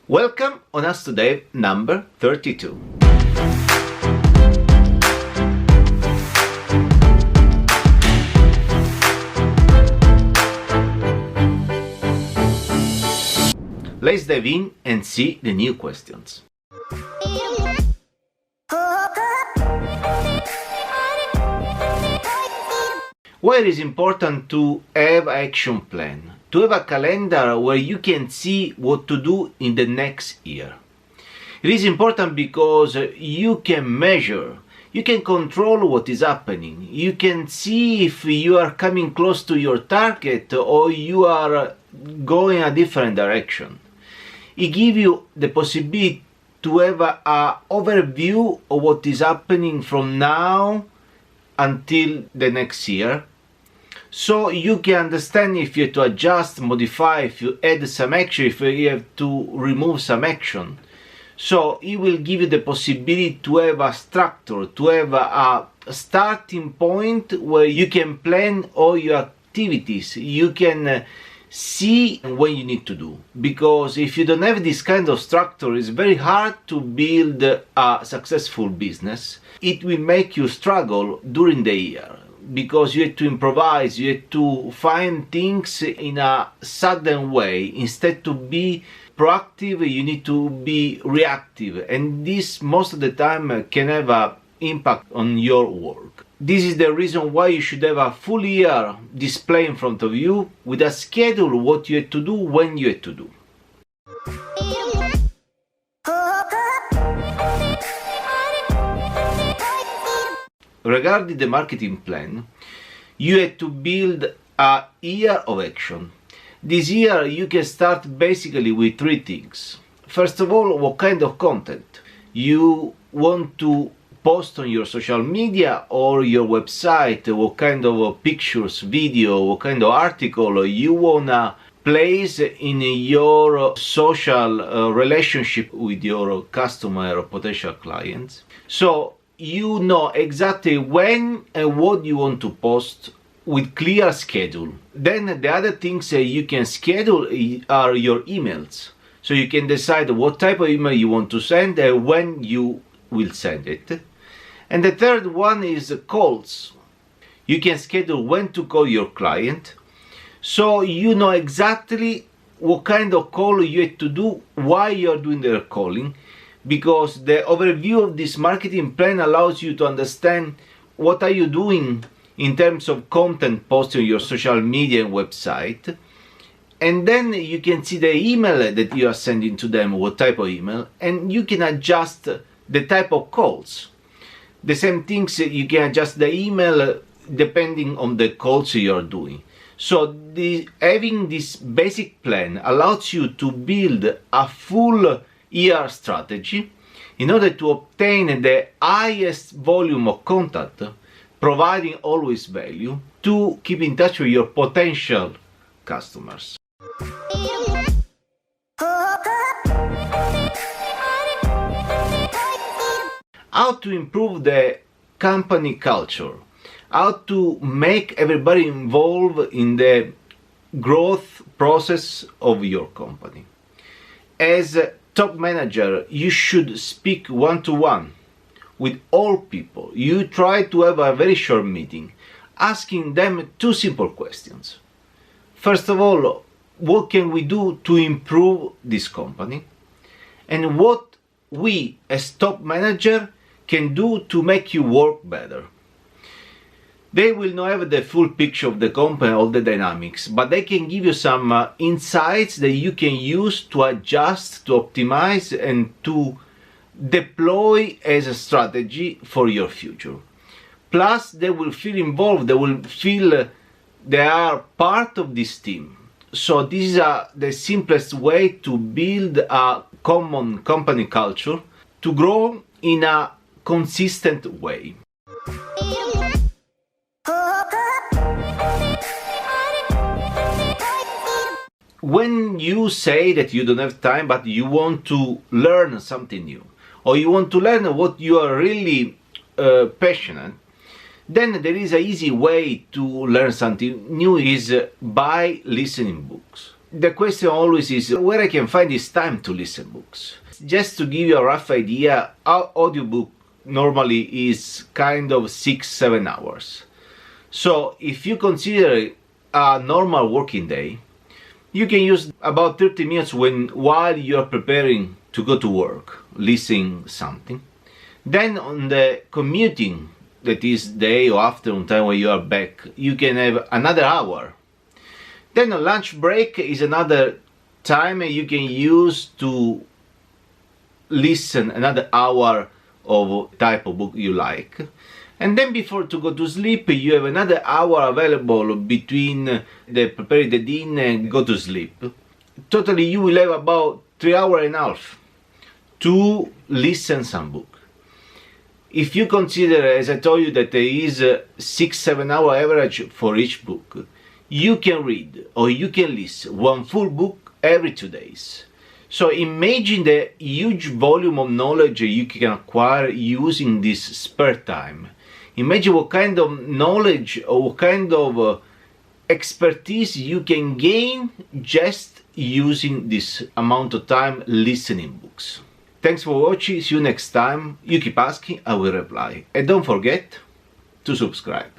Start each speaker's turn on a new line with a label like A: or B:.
A: Welcome on Us Today number 32. Let's dive in and see the new questions. Why it is important to have an action plan, to have a calendar where you can see what to do in the next year. It is important because you can measure, you can control what is happening, you can see if you are coming close to your target or you are going a different direction. It gives you the possibility to have an overview of what is happening from now until the next year, so you can understand if you have to adjust, modify, if you add some action, if you have to remove some action. So it will give you the possibility to have a structure, to have a starting point where you can plan all your activities. You can see what you need to do, because if you don't have this kind of structure, it's very hard to build a successful business. It will make you struggle during the year, because you have to improvise, you have to find things in a sudden way. Instead to be proactive, you need to be reactive, and this most of the time can have an impact on your work. This is the reason why you should have a full year display in front of you with a schedule, what you have to do, when you have to do. Regarding the marketing plan, you have to build a year of action. This year you can start basically with three things. First of all, what kind of content you want to post on your social media or your website, what kind of pictures, video, what kind of article you wanna place in your social relationship with your customer or potential clients. So you know exactly when and what you want to post with clear schedule. Then the other things you can schedule are your emails. So you can decide what type of email you want to send and when you will send it. And the third one is calls. You can schedule when to call your client, so you know exactly what kind of call you have to do, why you are doing the calling, because the overview of this marketing plan allows you to understand what are you doing in terms of content posted on your social media and website. And then you can see the email that you are sending to them, what type of email, and you can adjust the type of calls. The same things, you can adjust the email depending on the calls you are doing. So having this basic plan allows you to build a full year strategy in order to obtain the highest volume of contact, providing always value, to keep in touch with your potential customers. How to improve the company culture, how to make everybody involved in the growth process of your company. As a top manager, you should speak one-to-one with all people. You try to have a very short meeting, asking them two simple questions. First of all, what can we do to improve this company? And what we as top manager can do to make you work better. They will not have the full picture of the company, all the dynamics, but they can give you some insights that you can use to adjust, to optimize, and to deploy as a strategy for your future. Plus, they will feel involved, they will feel they are part of this team. So this is the simplest way to build a common company culture, to grow in a consistent way. When you say that you don't have time but you want to learn something new, or you want to learn what you are really passionate, then there is an easy way to learn something new, is by listening books. the question always is where I can find this time to listen books. Just to give you a rough idea, our audiobook normally is kind of 6-7 hours. So if you consider a normal working day, you can use about 30 minutes while you are preparing to go to work, listening something. Then on the commuting, that is day or afternoon time when you are back, you can have another hour. Then a lunch break is another time you can use to listen another hour of type of book you like. And then before to go to sleep, you have another hour available between the preparing the dinner and go to sleep. Totally you will have about 3 hours and a half to listen some book. If you consider, as I told you, that there is a 6-7 hour average for each book, you can read or you can listen one full book every 2 days. So imagine the huge volume of knowledge you can acquire using this spare time. Imagine what kind of knowledge or what kind of expertise you can gain just using this amount of time listening books. Thanks for watching, see you next time. You keep asking, I will reply. And don't forget to subscribe.